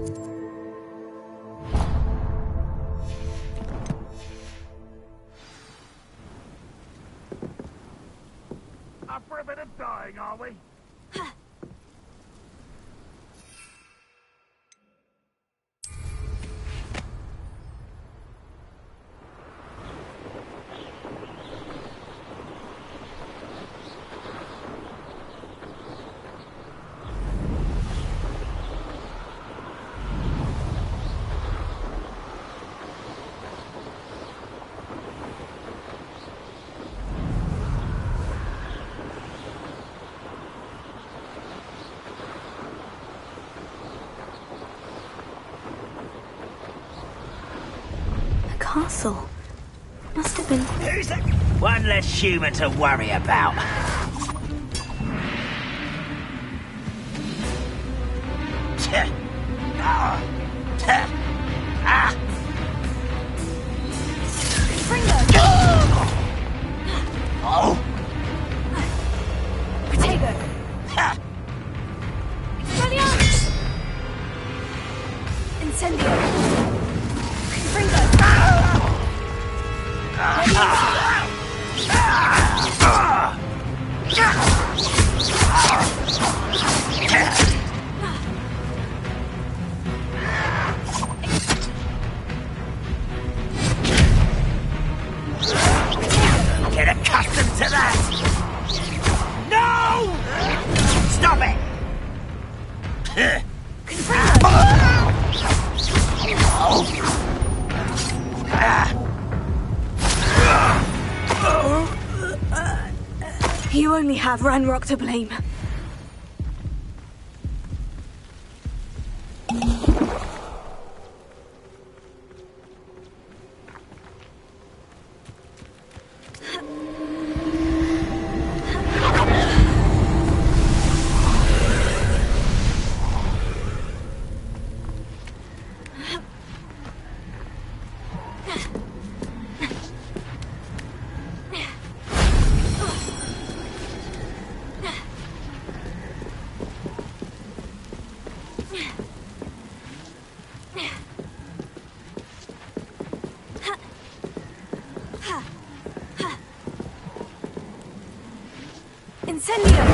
Up for a bit of dying, are we? Castle. Must have been... Who's that? One less human to worry about. Oh! Potato! Expelliarmus! Incendio! Confringo! Get accustomed to that! No! Stop it! You only have Ranrock to blame. Incendio!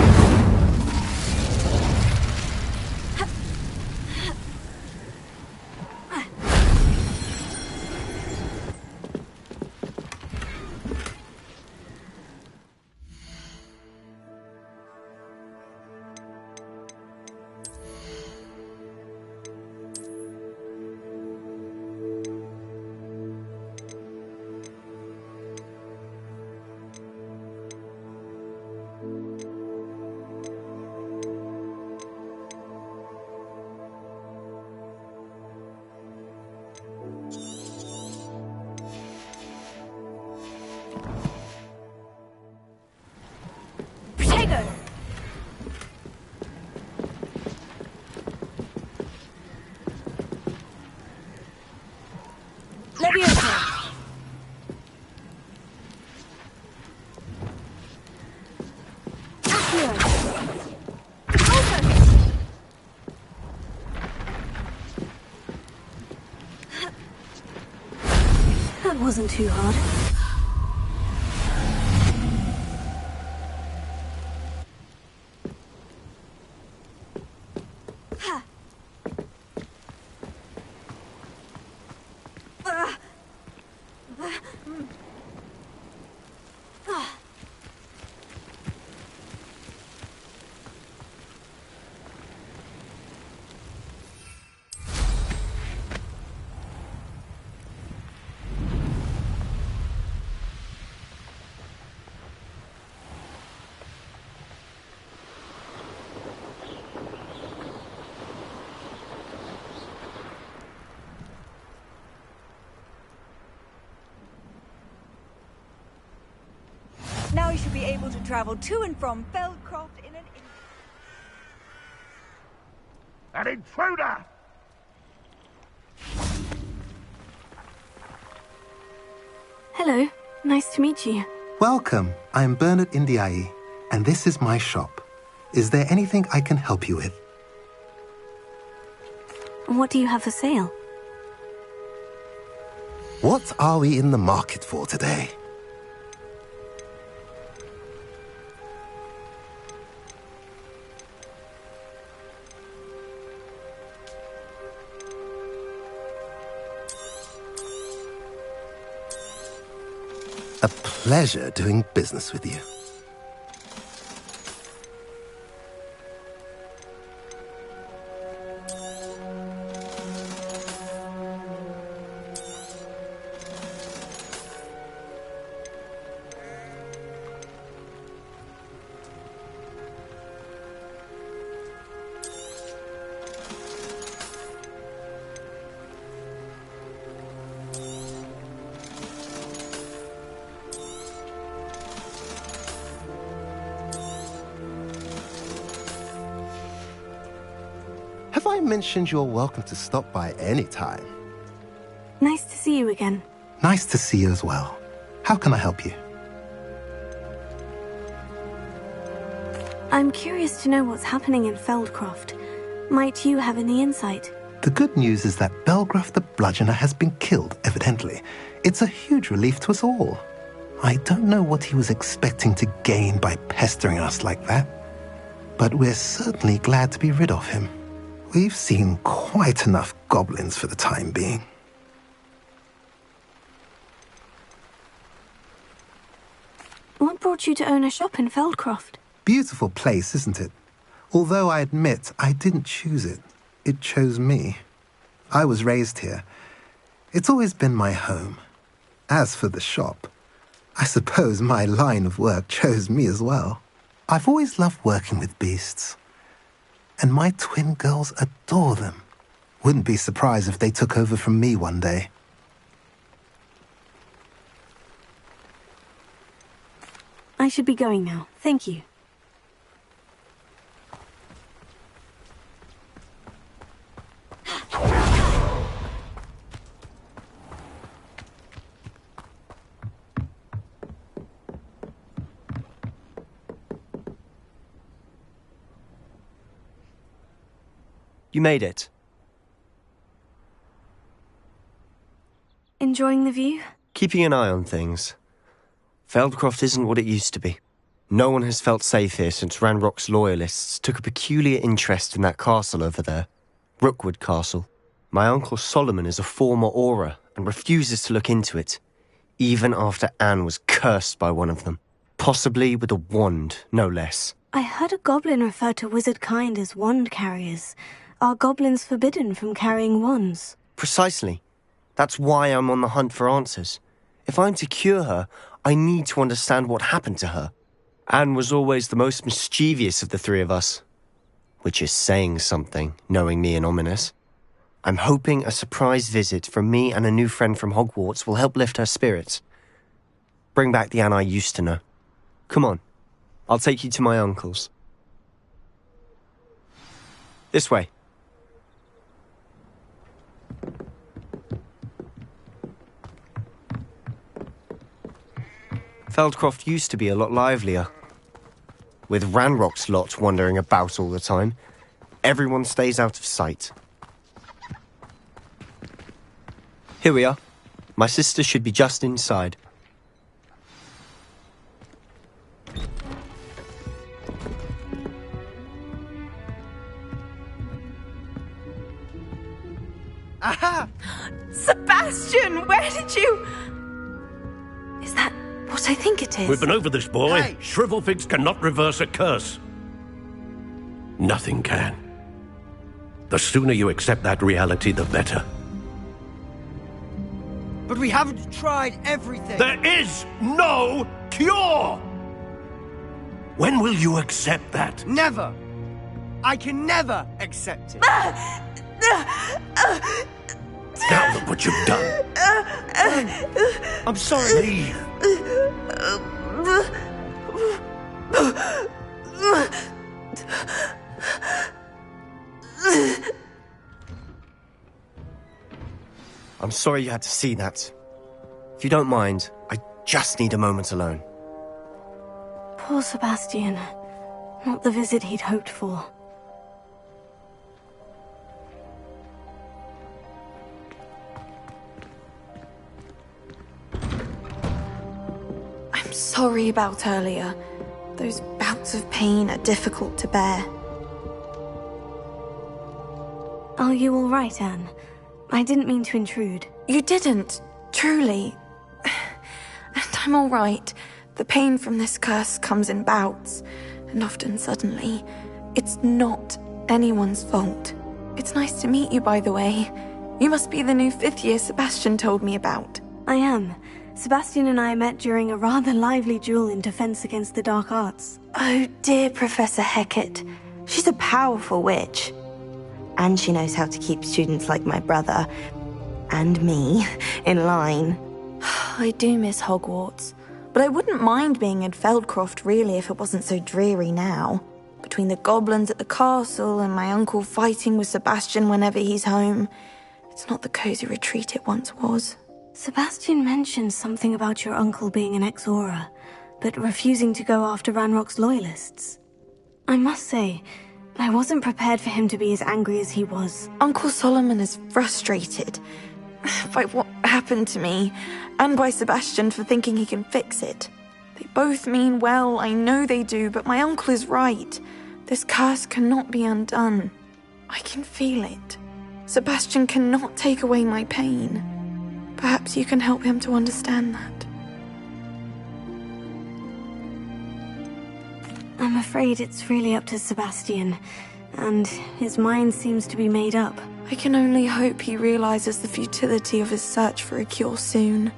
That wasn't too hard. Now you should be able to travel to and from Feldcroft in An intruder! Hello, nice to meet you. Welcome, I'm Bernard Indiai, and this is my shop. Is there anything I can help you with? What do you have for sale? What are we in the market for today? A pleasure doing business with you. Have I mentioned you're welcome to stop by any time? Nice to see you again. Nice to see you as well. How can I help you? I'm curious to know what's happening in Feldcroft. Might you have any insight? The good news is that Belgraf the Bludgeoner has been killed, evidently. It's a huge relief to us all. I don't know what he was expecting to gain by pestering us like that, but we're certainly glad to be rid of him. We've seen quite enough goblins for the time being. What brought you to own a shop in Feldcroft? Beautiful place, isn't it? Although I admit I didn't choose it. It chose me. I was raised here. It's always been my home. As for the shop, I suppose my line of work chose me as well. I've always loved working with beasts. And my twin girls adore them. Wouldn't be surprised if they took over from me one day. I should be going now. Thank you. You made it. Enjoying the view? Keeping an eye on things. Feldcroft isn't what it used to be. No one has felt safe here since Ranrock's loyalists took a peculiar interest in that castle over there. Rookwood Castle. My uncle Solomon is a former Auror and refuses to look into it, even after Anne was cursed by one of them. Possibly with a wand, no less. I heard a goblin refer to wizard kind as wand carriers. Are goblins forbidden from carrying wands? Precisely. That's why I'm on the hunt for answers. If I'm to cure her, I need to understand what happened to her. Anne was always the most mischievous of the three of us. Which is saying something, knowing me and ominous. I'm hoping a surprise visit from me and a new friend from Hogwarts will help lift her spirits. Bring back the Anne I used to know. Come on, I'll take you to my uncle's. This way. Feldcroft used to be a lot livelier. With Ranrock's lot wandering about all the time, everyone stays out of sight. Here we are. My sister should be just inside. Aha! Sebastian, where did you... Is that what I think it is? We've been over this, boy. Hey. Shrivelfigs cannot reverse a curse. Nothing can. The sooner you accept that reality, the better. But we haven't tried everything. There is no cure! When will you accept that? Never. I can never accept it. Now look what you've done. I'm sorry. Leave. I'm sorry you had to see that. If you don't mind, I just need a moment alone. Poor Sebastian. Not the visit he'd hoped for. sorry about earlier. Those bouts of pain are difficult to bear. Are you all right, Anne? I didn't mean to intrude. You didn't, truly. And I'm all right. The pain from this curse comes in bouts, and often suddenly. It's not anyone's fault. It's nice to meet you, by the way. You must be the new 5th year Sebastian told me about. I am. Sebastian and I met during a rather lively duel in defense against the dark arts. Oh dear, Professor Hecat. She's a powerful witch. And she knows how to keep students like my brother, and me, in line. I do miss Hogwarts, but I wouldn't mind being in Feldcroft really if it wasn't so dreary now. Between the goblins at the castle and my uncle fighting with Sebastian whenever he's home, it's not the cozy retreat it once was. Sebastian mentioned something about your uncle being an ex-Auror, but refusing to go after Ranrock's loyalists. I must say, I wasn't prepared for him to be as angry as he was. Uncle Solomon is frustrated by what happened to me, and by Sebastian for thinking he can fix it. They both mean well, I know they do, but my uncle is right. This curse cannot be undone. I can feel it. Sebastian cannot take away my pain. Perhaps you can help him to understand that. I'm afraid it's really up to Sebastian, and his mind seems to be made up. I can only hope he realizes the futility of his search for a cure soon.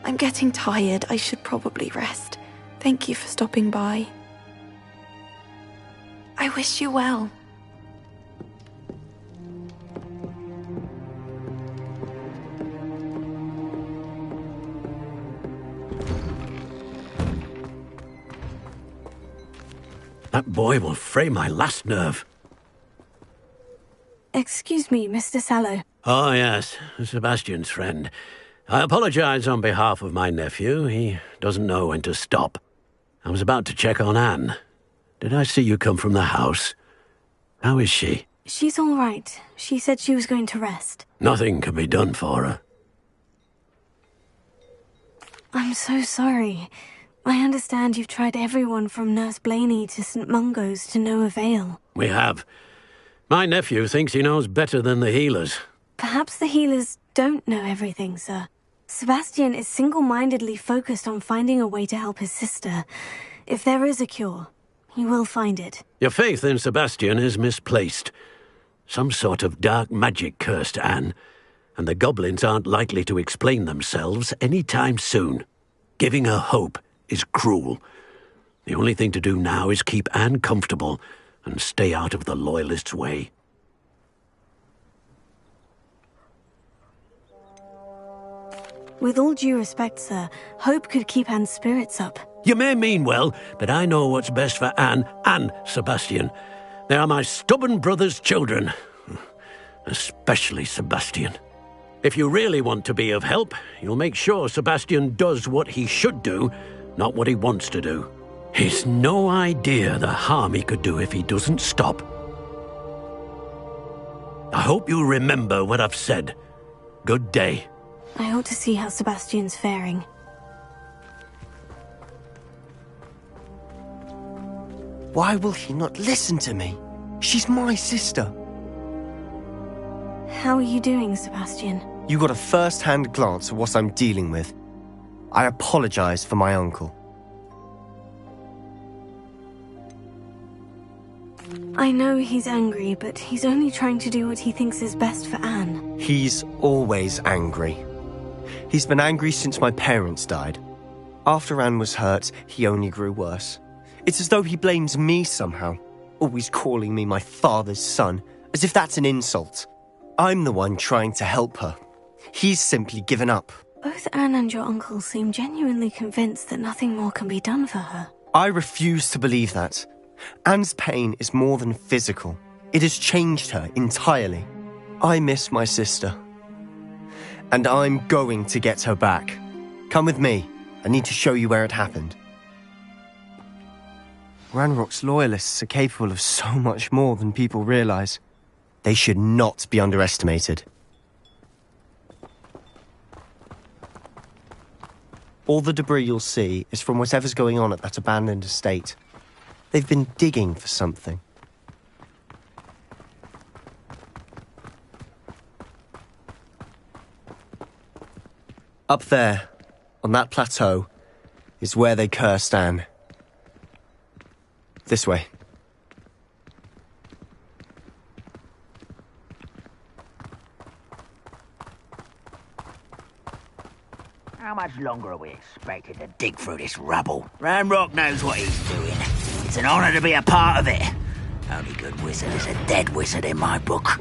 I'm getting tired. I should probably rest. Thank you for stopping by. I wish you well. That boy will fray my last nerve. Excuse me, Mr. Sallow. Oh, yes, Sebastian's friend. I apologize on behalf of my nephew. He doesn't know when to stop. I was about to check on Anne. Did I see you come from the house? How is she? She's all right. She said she was going to rest. Nothing can be done for her. I'm so sorry. I understand you've tried everyone from Nurse Blaney to St. Mungo's to no avail. We have. My nephew thinks he knows better than the healers. Perhaps the healers don't know everything, sir. Sebastian is single-mindedly focused on finding a way to help his sister. If there is a cure, he will find it. Your faith in Sebastian is misplaced. Some sort of dark magic cursed Anne, and the goblins aren't likely to explain themselves any time soon. Giving her hope is cruel. The only thing to do now is keep Anne comfortable and stay out of the Loyalists' way. With all due respect, sir, hope could keep Anne's spirits up. You may mean well, but I know what's best for Anne and Sebastian. They are my stubborn brother's children. Especially Sebastian. If you really want to be of help, you'll make sure Sebastian does what he should do, not what he wants to do. He's no idea the harm he could do if he doesn't stop. I hope you remember what I've said. Good day. I ought to see how Sebastian's faring. Why will he not listen to me? She's my sister. How are you doing, Sebastian? You got a first-hand glance at what I'm dealing with. I apologize for my uncle. I know he's angry, but he's only trying to do what he thinks is best for Anne. He's always angry. He's been angry since my parents died. After Anne was hurt, he only grew worse. It's as though he blames me somehow, always calling me my father's son, as if that's an insult. I'm the one trying to help her. He's simply given up. Both Anne and your uncle seem genuinely convinced that nothing more can be done for her. I refuse to believe that. Anne's pain is more than physical. It has changed her entirely. I miss my sister. And I'm going to get her back. Come with me. I need to show you where it happened. Ranrock's loyalists are capable of so much more than people realize. They should not be underestimated. All the debris you'll see is from whatever's going on at that abandoned estate. They've been digging for something. Up there, on that plateau, is where they cursed Anne. This way. How much longer are we expected to dig through this rubble? Ranrock knows what he's doing. It's an honor to be a part of it. Only good wizard is a dead wizard in my book.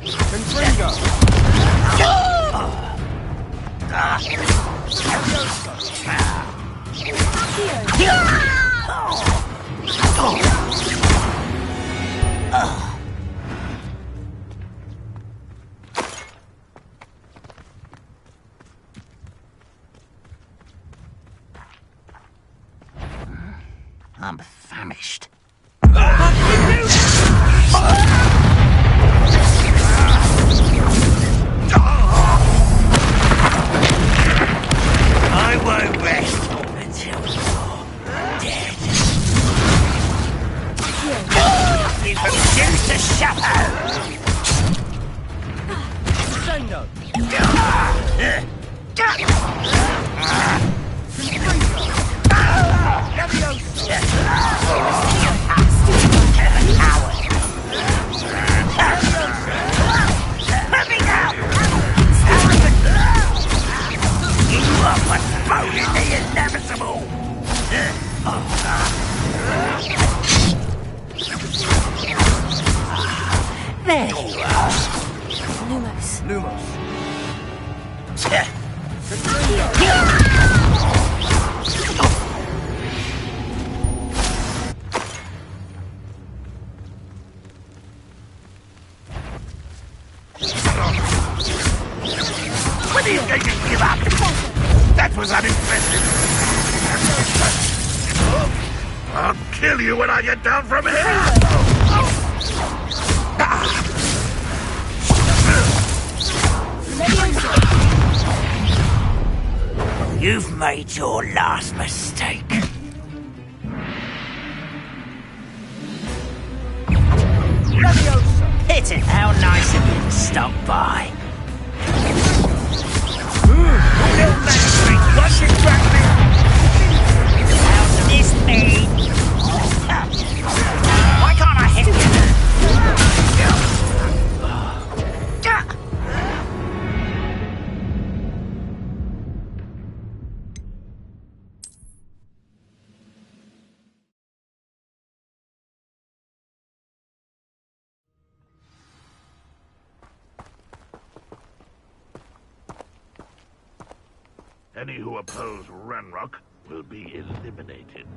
I'm famished. I won't rest until you're dead. You can choose to suffer. There you are. Lumos. When are you going to give up? That was unimpressive. I'll kill you when I get down from here. You've made your last mistake. Hit it! How nice of you to stop by. Little magistrate, what's your strategy? How's this mean? Why can't I hit you? Any who oppose Ranrock will be eliminated.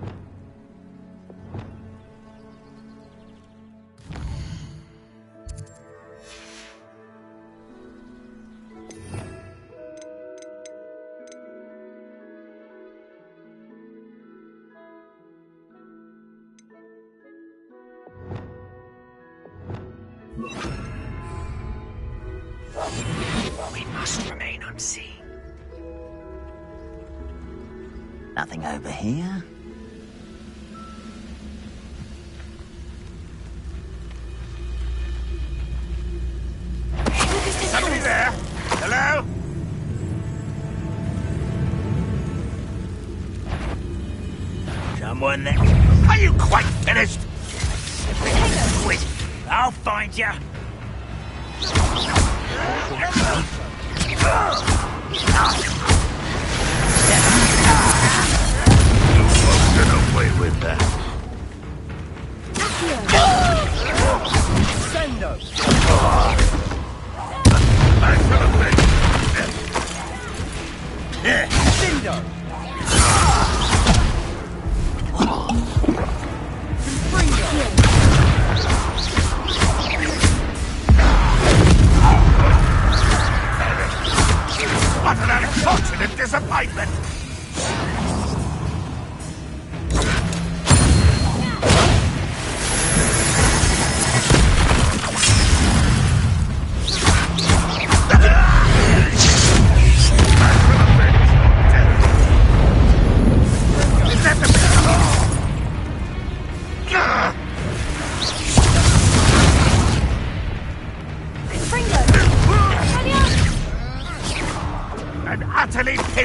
We must remain unseen. Nothing over here. Somebody there? Hello? Someone there. Are you quite finished? Quit. I'll find you. Get away with that. Sendo. I should have been. Sindo. What an unfortunate disappointment!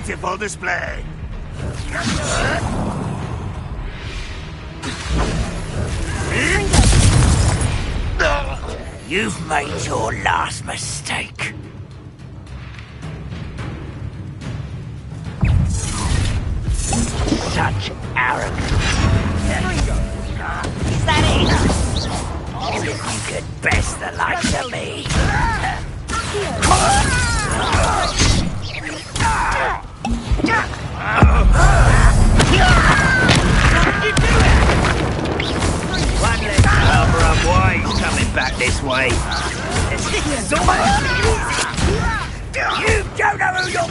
beautiful display. You've made your last mistake. Such arrogance. Is that it? As if you could best the likes of me. One less harbour of wise coming back this way. You don't know who you're...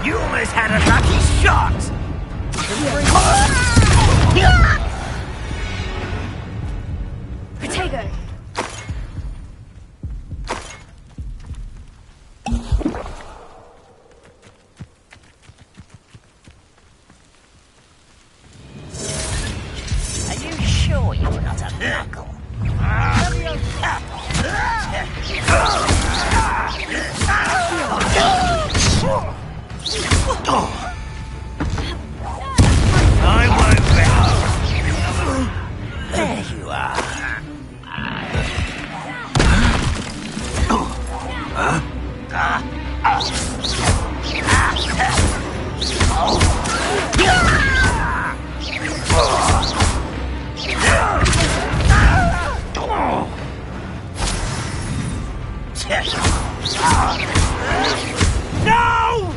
You almost had a lucky shot! Protego! Are you sure you're not a knuckle? I won't bet. There you are. No!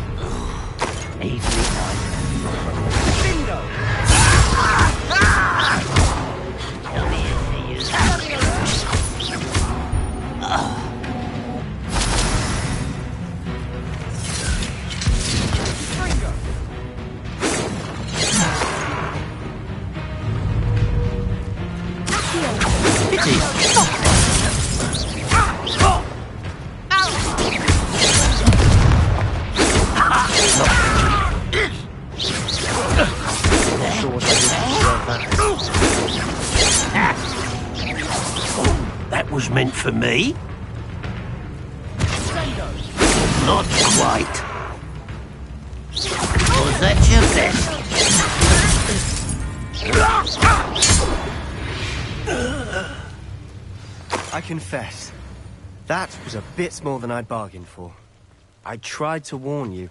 That was meant for me? Not quite. Was that your best? I confess, that was a bit more than I'd bargained for. I tried to warn you.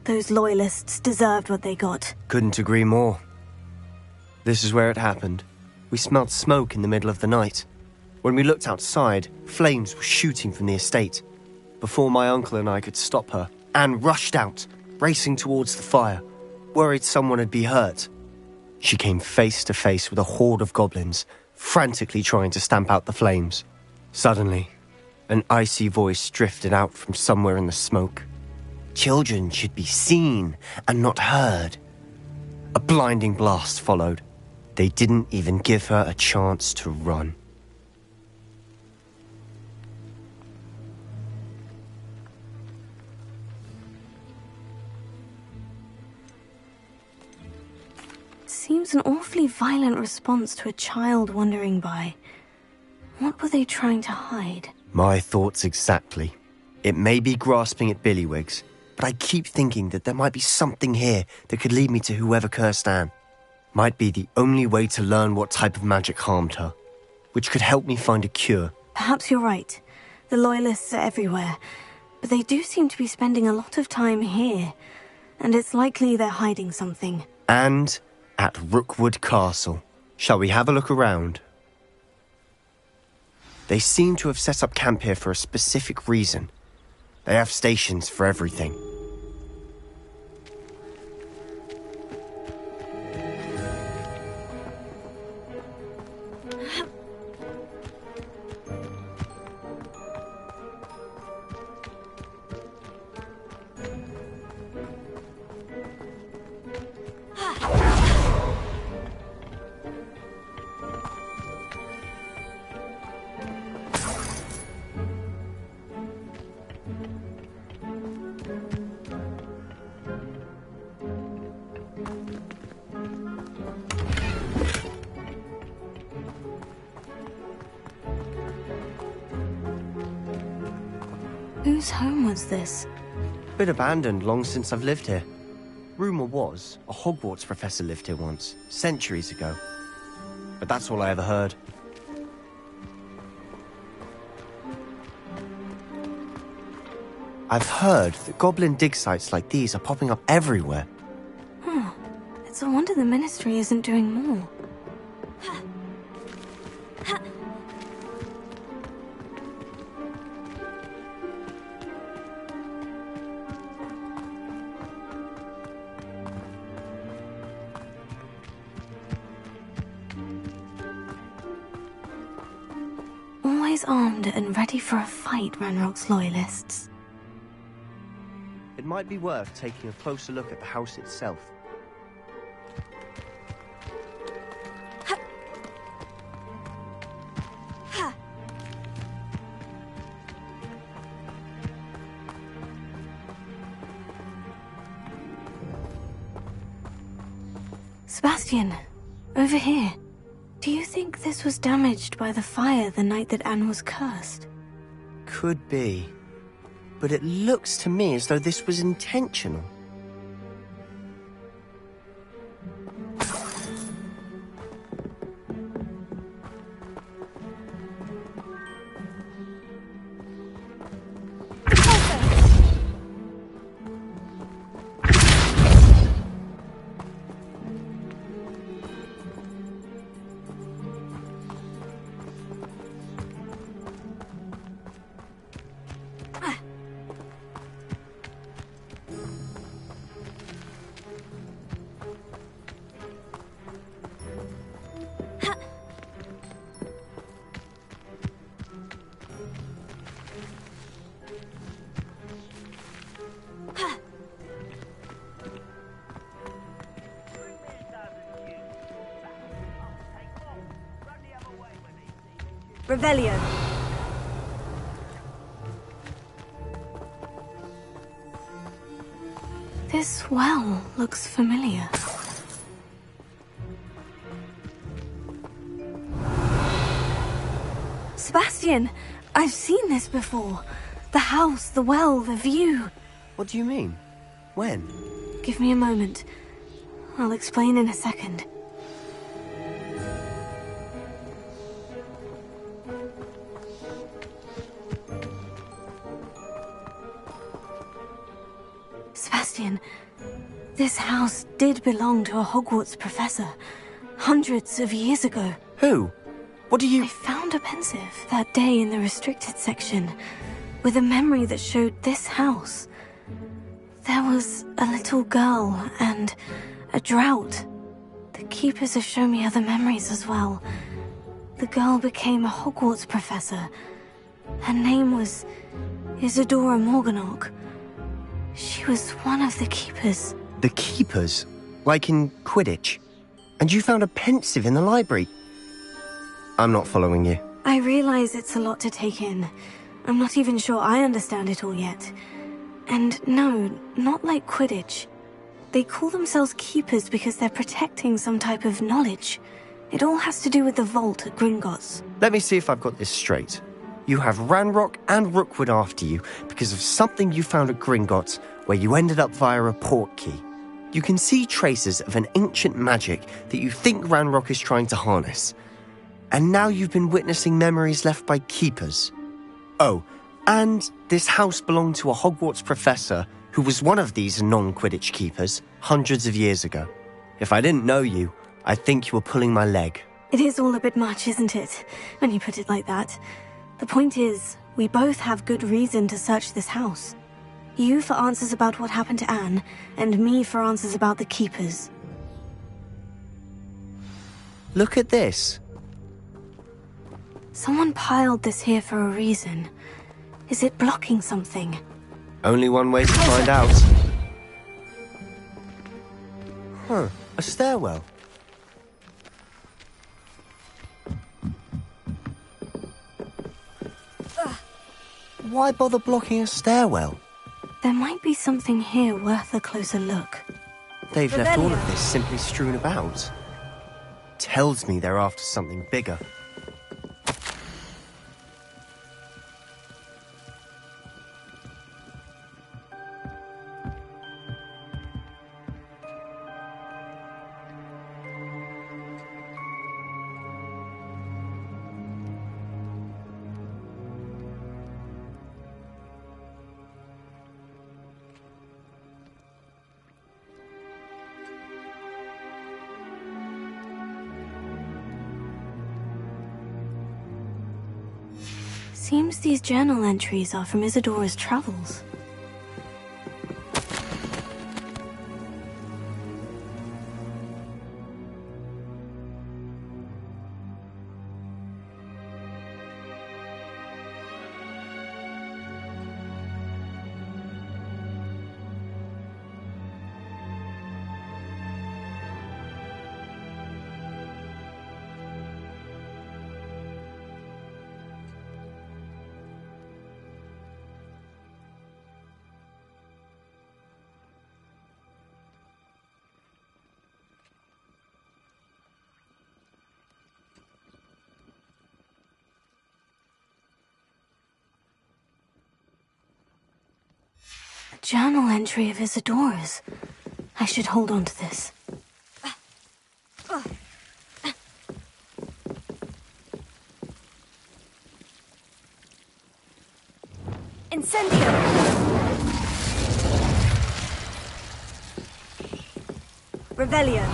Those loyalists deserved what they got. Couldn't agree more. This is where it happened. We smelled smoke in the middle of the night. When we looked outside, flames were shooting from the estate. Before my uncle and I could stop her, Anne rushed out, racing towards the fire, worried someone had been hurt. She came face to face with a horde of goblins, frantically trying to stamp out the flames. Suddenly, an icy voice drifted out from somewhere in the smoke. Children should be seen and not heard. A blinding blast followed. They didn't even give her a chance to run. Seems an awfully violent response to a child wandering by. What were they trying to hide? My thoughts exactly. It may be grasping at Billywigs, but I keep thinking that there might be something here that could lead me to whoever cursed Anne. Might be the only way to learn what type of magic harmed her, which could help me find a cure. Perhaps you're right. The Loyalists are everywhere, but they do seem to be spending a lot of time here, and it's likely they're hiding something. And at Rookwood Castle. Shall we have a look around? They seem to have set up camp here for a specific reason. They have stations for everything. Whose home was this? Been abandoned long since I've lived here. Rumour was, a Hogwarts professor lived here once, centuries ago. But that's all I ever heard. I've heard that goblin dig sites like these are popping up everywhere. It's a wonder the Ministry isn't doing more. Always armed and ready for a fight, Ranrock's loyalists. It might be worth taking a closer look at the house itself. Sebastian, over here. Do you think this was damaged by the fire the night that Anne was cursed? Could be. But it looks to me as though this was intentional. Revelio. This well looks familiar. Sebastian, I've seen this before. The house, the well, the view. What do you mean? When? Give me a moment. I'll explain in a second. Sebastian, this house did belong to a Hogwarts professor, hundreds of years ago. Who? What do you... I found a pensive that day in the restricted section, with a memory that showed this house. There was a little girl and a drought. The keepers have shown me other memories as well. The girl became a Hogwarts professor. Her name was Isadora Morganach. She was one of the keepers. The keepers? Like in Quidditch? And you found a pensive in the library? I'm not following you. I realize it's a lot to take in. I'm not even sure I understand it all yet. And no, not like Quidditch. They call themselves keepers because they're protecting some type of knowledge. It all has to do with the vault at Gringotts. Let me see if I've got this straight. You have Ranrock and Rookwood after you because of something you found at Gringotts where you ended up via a port key. You can see traces of an ancient magic that you think Ranrock is trying to harness. And now you've been witnessing memories left by keepers. Oh, and this house belonged to a Hogwarts professor who was one of these non-Quidditch keepers hundreds of years ago. If I didn't know you, I'd think you were pulling my leg. It is all a bit much, isn't it, when you put it like that? The point is, we both have good reason to search this house. You for answers about what happened to Anne, and me for answers about the keepers. Look at this. Someone piled this here for a reason. Is it blocking something? Only one way to find out. Huh, a stairwell. Why bother blocking a stairwell? There might be something here worth a closer look. They've left all of this simply strewn about. Tells me they're after something bigger. Seems these journal entries are from Isadora's travels. Journal entry of Isadora's. I should hold on to this. Incendio! Revelio.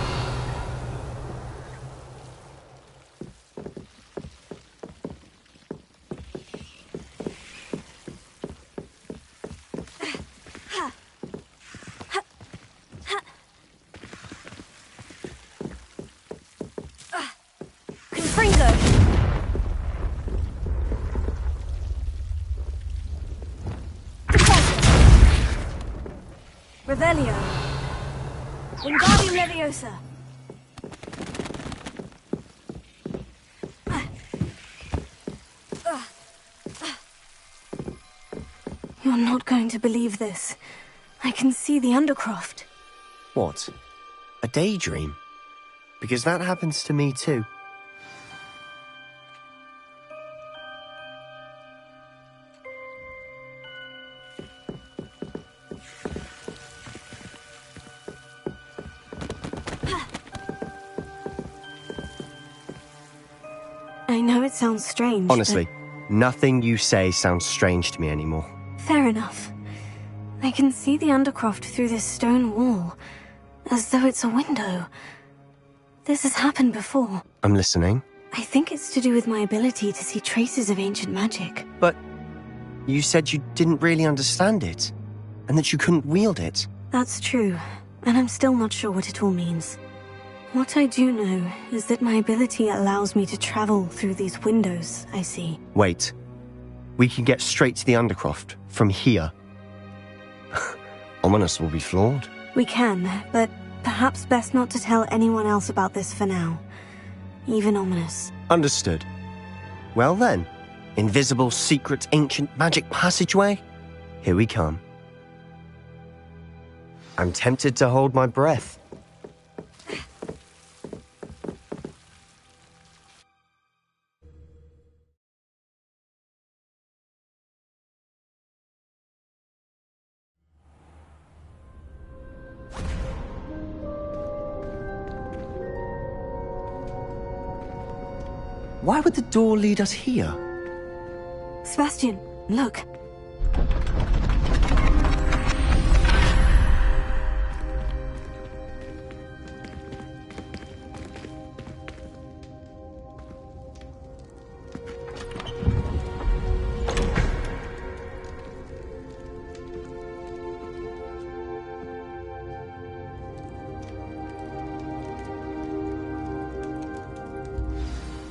Revelio. Wingardium Leviosa. You're not going to believe this. I can see the Undercroft. What? A daydream? Because that happens to me too. I know it sounds strange, Honestly, nothing you say sounds strange to me anymore. Fair enough. I can see the Undercroft through this stone wall, as though it's a window. This has happened before. I'm listening. I think it's to do with my ability to see traces of ancient magic. But you said you didn't really understand it, and that you couldn't wield it. That's true, and I'm still not sure what it all means. What I do know is that my ability allows me to travel through these windows I see. Wait. We can get straight to the Undercroft from here. Ominous will be floored. We can, but perhaps best not to tell anyone else about this for now. Even Ominous. Understood. Well then, invisible, secret, ancient magic passageway? Here we come. I'm tempted to hold my breath. Why would the door lead us here? Sebastian, look.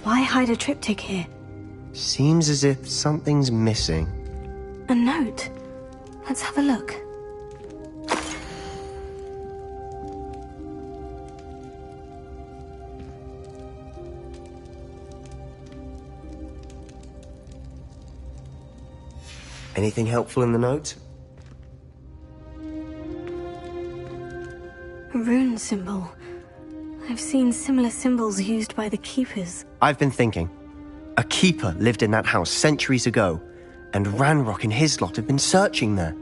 Why hide a triptych here? Seems as if something's missing. A note. Let's have a look. Anything helpful in the note? A rune symbol. I've seen similar symbols used by the Keepers. I've been thinking. A keeper lived in that house centuries ago, and Ranrock and his lot have been searching there.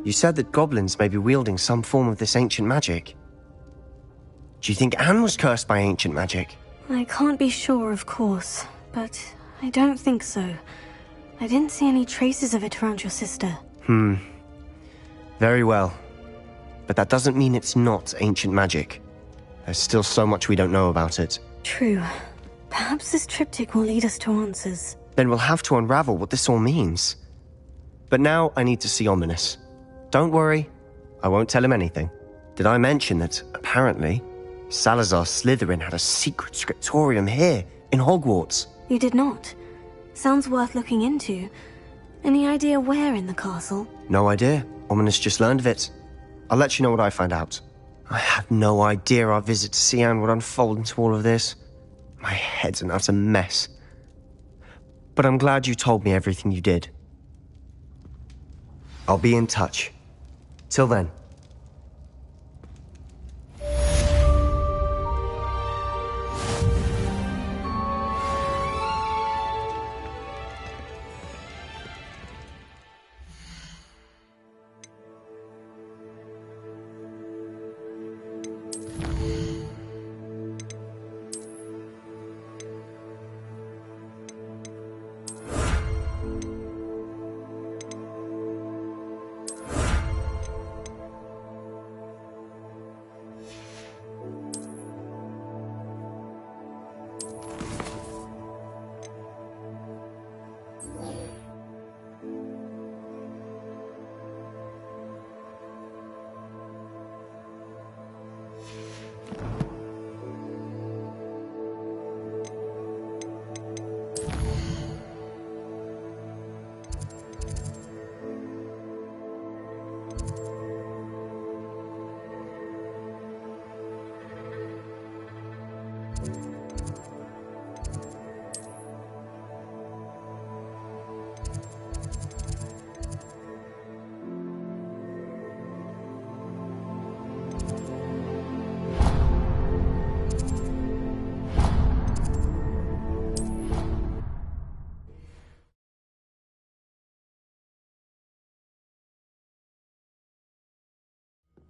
You said that goblins may be wielding some form of this ancient magic. Do you think Anne was cursed by ancient magic? I can't be sure, of course, but I don't think so. I didn't see any traces of it around your sister. Very well. But that doesn't mean it's not ancient magic. There's still so much we don't know about it. True. Perhaps this triptych will lead us to answers. Then we'll have to unravel what this all means. But now I need to see Ominous. Don't worry, I won't tell him anything. Did I mention that, apparently, Salazar Slytherin had a secret scriptorium here, in Hogwarts? You did not. Sounds worth looking into. Any idea where in the castle? No idea. Ominous just learned of it. I'll let you know what I find out. I had no idea our visit to Cian would unfold into all of this. My head's an utter mess. But I'm glad you told me everything you did. I'll be in touch. Till then.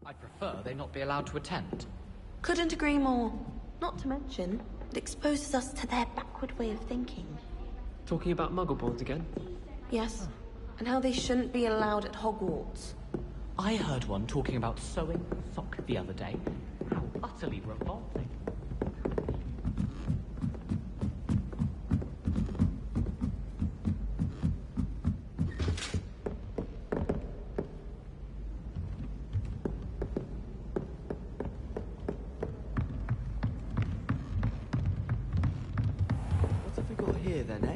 I'd prefer they not be allowed to attend. Couldn't agree more. Not to mention, it exposes us to their backward way of thinking. Talking about muggleborns again? Yes, and how they shouldn't be allowed at Hogwarts. I heard one talking about sewing a sock the other day. How utterly revolting. What have we got here then, eh?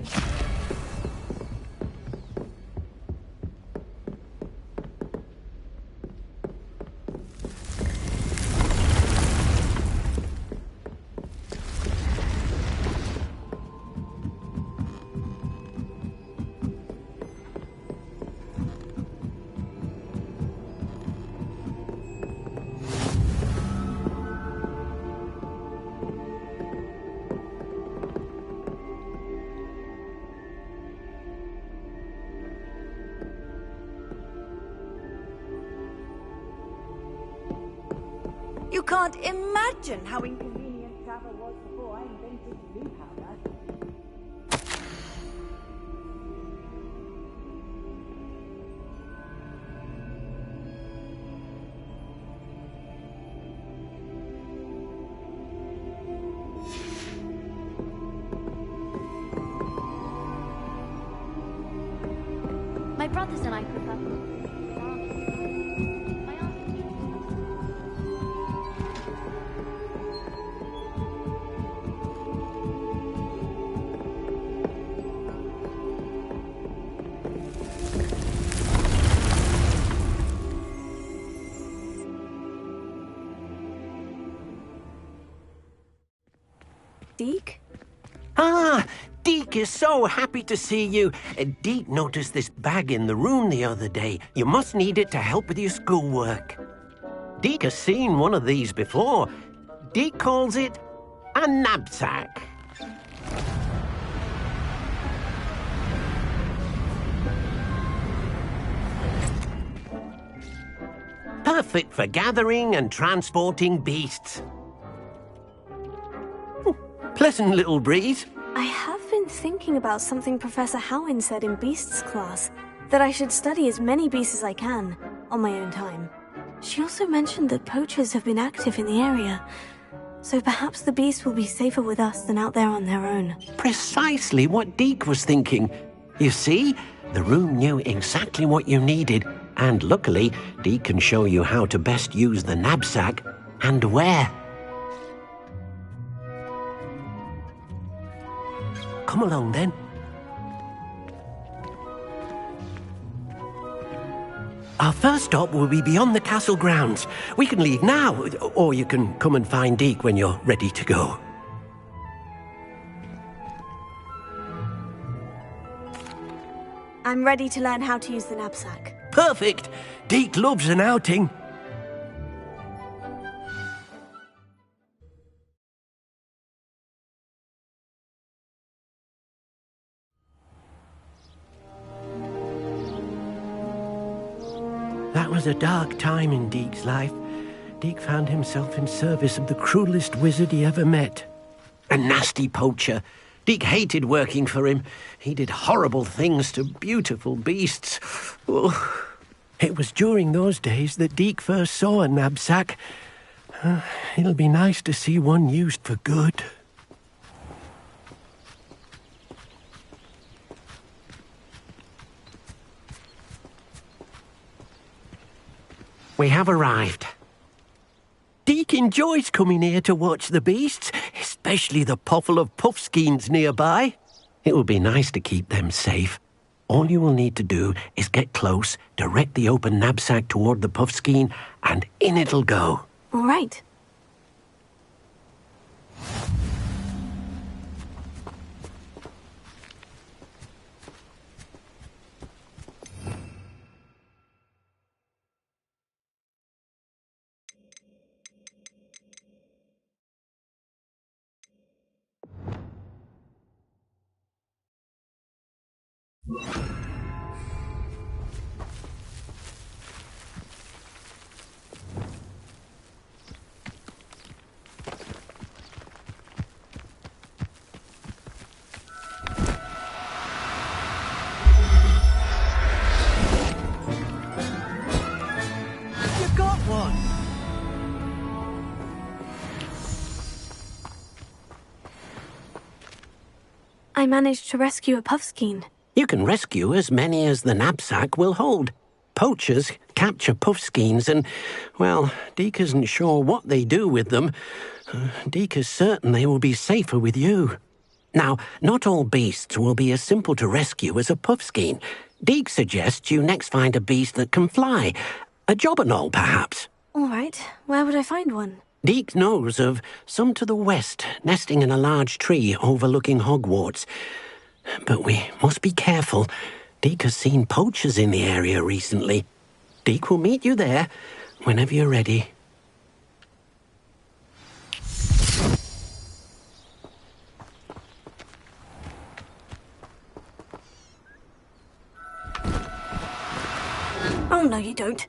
You can't imagine how inconvenient travel was before I invented blue powder. My brothers and I prefer... Deke? Ah, Deke is so happy to see you. Deke noticed this bag in the room the other day. You must need it to help with your schoolwork. Deke has seen one of these before. Deke calls it a knapsack. Perfect for gathering and transporting beasts. Pleasant little breeze. I have been thinking about something Professor Howin said in Beasts class, that I should study as many beasts as I can, on my own time. She also mentioned that poachers have been active in the area, So perhaps the beast will be safer with us than out there on their own. Precisely what Deke was thinking. You see, the room knew exactly what you needed, and luckily, Deke can show you how to best use the knapsack and where. Come along then. Our first stop will be beyond the castle grounds. We can leave now, or you can come and find Deke when you're ready to go. I'm ready to learn how to use the knapsack. Perfect! Deke loves an outing. That was a dark time in Deke's life. Deke found himself in service of the cruelest wizard he ever met. A nasty poacher. Deke hated working for him. He did horrible things to beautiful beasts. Oh. It was during those days that Deke first saw a knapsack. It'll be nice to see one used for good. We have arrived. Deke enjoys coming here to watch the beasts, especially the potful of puffskeins nearby. It will be nice to keep them safe. All you will need to do is get close, direct the open knapsack toward the puffskein, and in it'll go. All right. You got one! I managed to rescue a puffskein. You can rescue as many as the knapsack will hold. Poachers capture puffskeins and, well, Deke isn't sure what they do with them. Deke is certain they will be safer with you. Now, not all beasts will be as simple to rescue as a puffskein. Deke suggests you next find a beast that can fly. A jobberknoll, perhaps. All right. Where would I find one? Deke knows of some to the west, nesting in a large tree overlooking Hogwarts. But we must be careful. Deke has seen poachers in the area recently. Deke will meet you there whenever you're ready. Oh, no, you don't.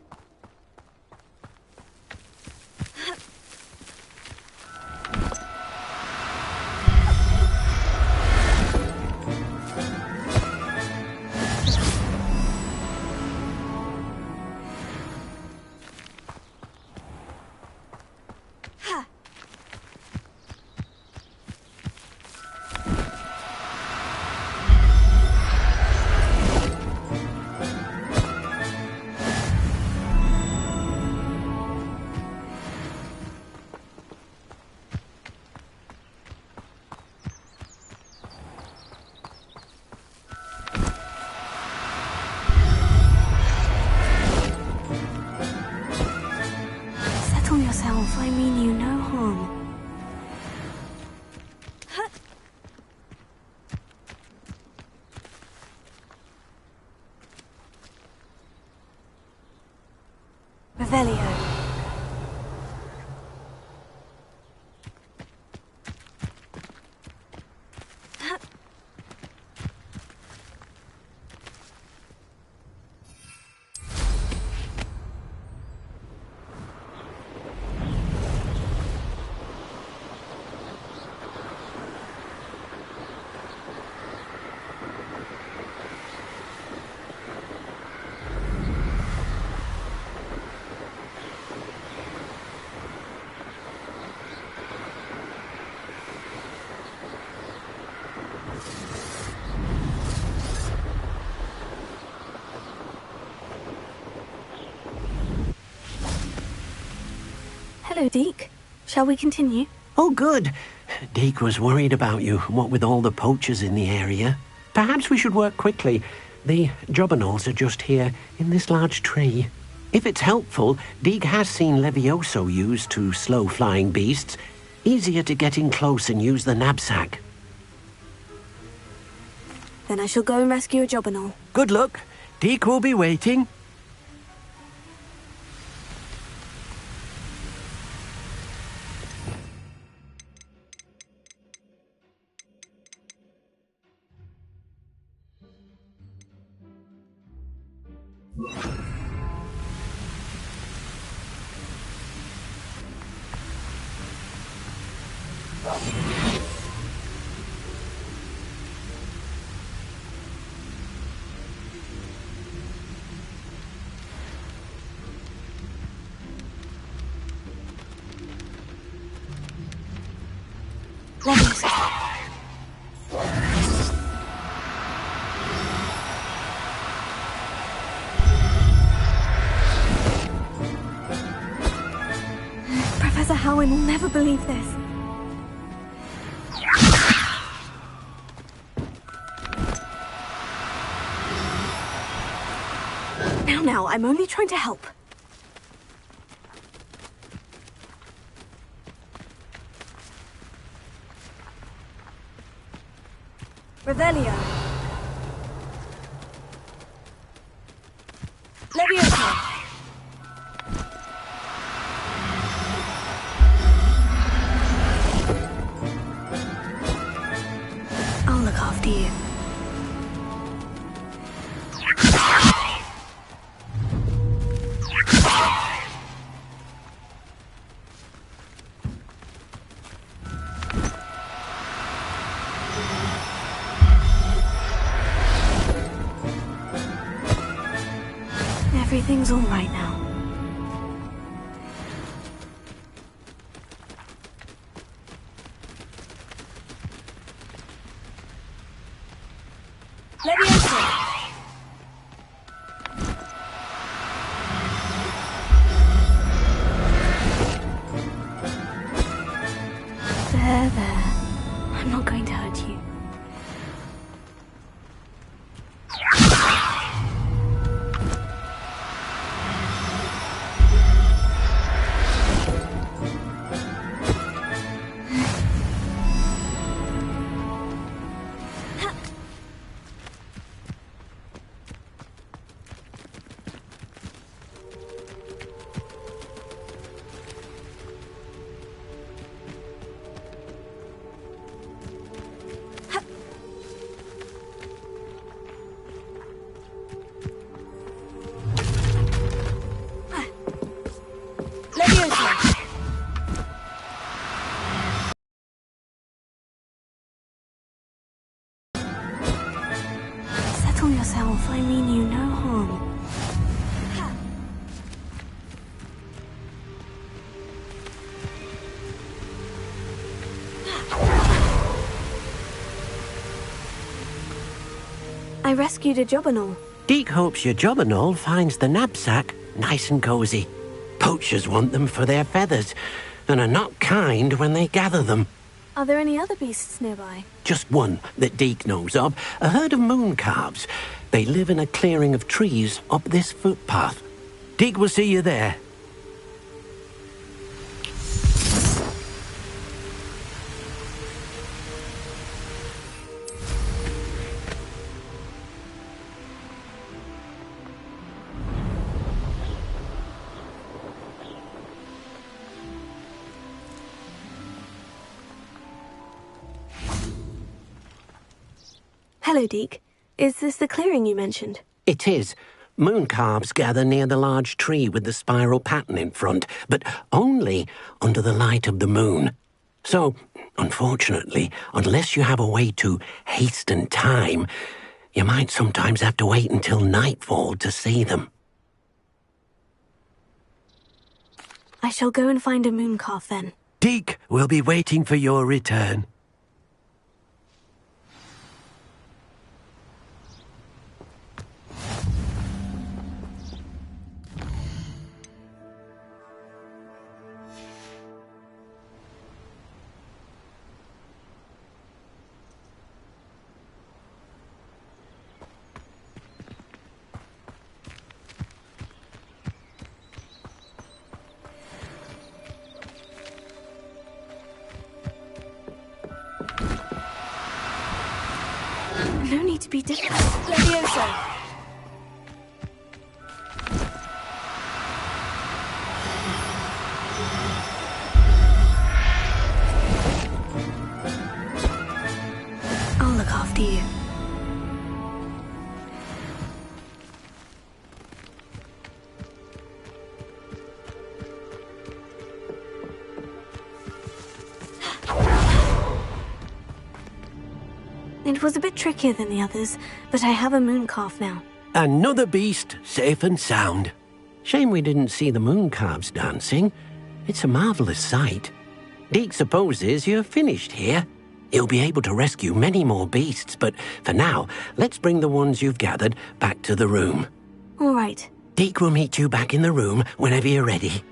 Hello, Deke. Shall we continue? Oh, good. Deke was worried about you, what with all the poachers in the area. Perhaps we should work quickly. The jobberknolls are just here, in this large tree. If it's helpful, Deke has seen Levioso used to slow flying beasts. Easier to get in close and use the knapsack. Then I shall go and rescue a jobberknoll. Good luck. Deke will be waiting. Professor Howin will never believe this. Now, I'm only trying to help. Revelio. Levioso. I'll look after you. Everything's all right now. Levioso. There. I'm not going to hurt you. Settle yourself. I mean you no harm. I rescued a jobberknoll. Deke hopes your jobberknoll finds the knapsack nice and cozy. Poachers want them for their feathers, and are not kind when they gather them. Are there any other beasts nearby? Just one that Deke knows of, a herd of moon calves. They live in a clearing of trees up this footpath. Deke will see you there. Hello, Deke. Is this the clearing you mentioned? It is. Moon calves gather near the large tree with the spiral pattern in front, but only under the light of the moon. So, unfortunately, unless you have a way to hasten time, you might sometimes have to wait until nightfall to see them. I shall go and find a moon calf then. Deke will be waiting for your return. No need to be difficult. Levioso! I'll look after you. It was a bit trickier than the others, but I have a moon calf now. Another beast, safe and sound. Shame we didn't see the moon calves dancing. It's a marvellous sight. Deke supposes you're finished here. He'll be able to rescue many more beasts, but for now, let's bring the ones you've gathered back to the room. All right. Deke will meet you back in the room whenever you're ready.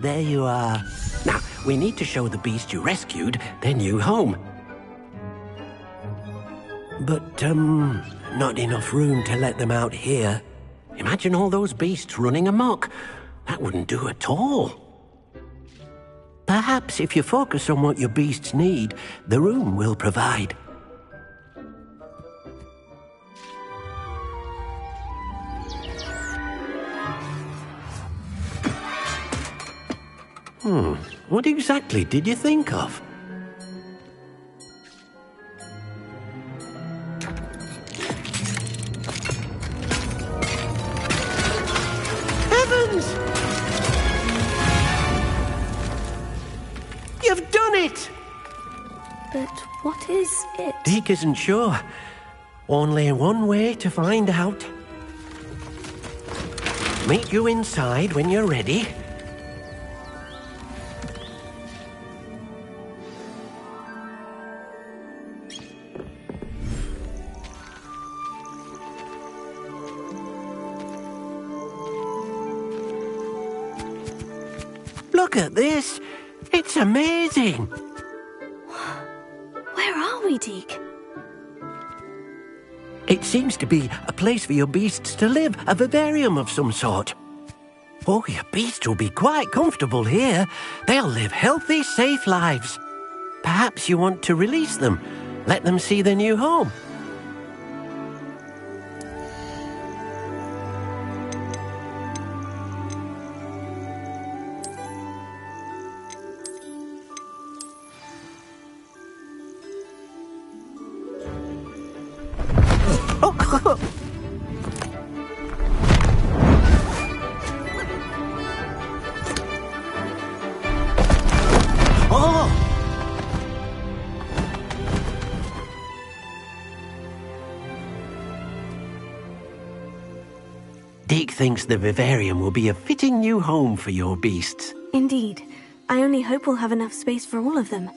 There you are. Now, we need to show the beast you rescued their new home. But, not enough room to let them out here. Imagine all those beasts running amok. That wouldn't do at all. Perhaps if you focus on what your beasts need, the room will provide. What exactly did you think of? Heavens! You've done it! But what is it? Deke isn't sure. Only one way to find out. Meet you inside when you're ready. Look at this! It's amazing! Where are we, Deke? It seems to be a place for your beasts to live, a vivarium of some sort. Oh, your beasts will be quite comfortable here. They'll live healthy, safe lives. Perhaps you want to release them, let them see their new home. Deke thinks the vivarium will be a fitting new home for your beasts. Indeed. I only hope we'll have enough space for all of them.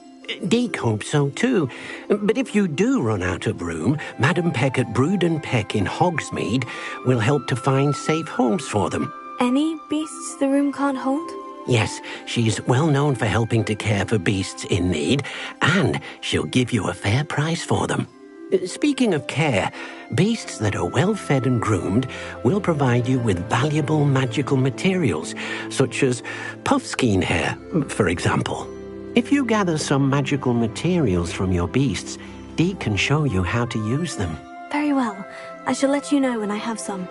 Deke hopes so too. But if you do run out of room, Madam Peck at Brood and Peck in Hogsmeade will help to find safe homes for them. Any beasts the room can't hold? Yes, she's well known for helping to care for beasts in need, and she'll give you a fair price for them. Speaking of care, beasts that are well fed and groomed will provide you with valuable magical materials, such as puffskein hair, for example. If you gather some magical materials from your beasts, Dee can show you how to use them. Very well. I shall let you know when I have some.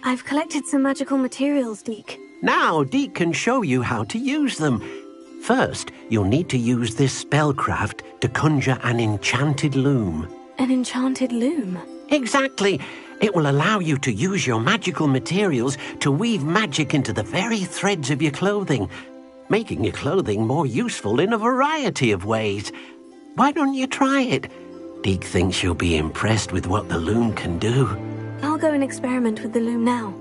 I've collected some magical materials, Deke. Now Deke can show you how to use them. First, you'll need to use this spellcraft to conjure an enchanted loom. An enchanted loom? Exactly. It will allow you to use your magical materials to weave magic into the very threads of your clothing, making your clothing more useful in a variety of ways. Why don't you try it? Dig thinks you'll be impressed with what the loom can do. I'll go and experiment with the loom now.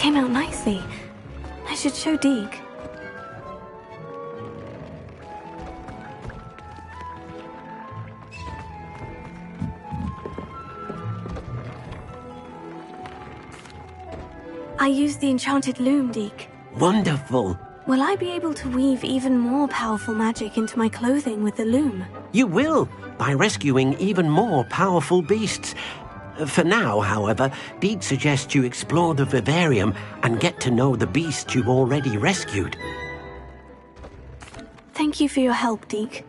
came out nicely. I should show Deke. I used the enchanted loom, Deke. Wonderful. Will I be able to weave even more powerful magic into my clothing with the loom? You will, by rescuing even more powerful beasts. For now, however, Deke suggests you explore the vivarium and get to know the beasts you've already rescued. Thank you for your help, Deke.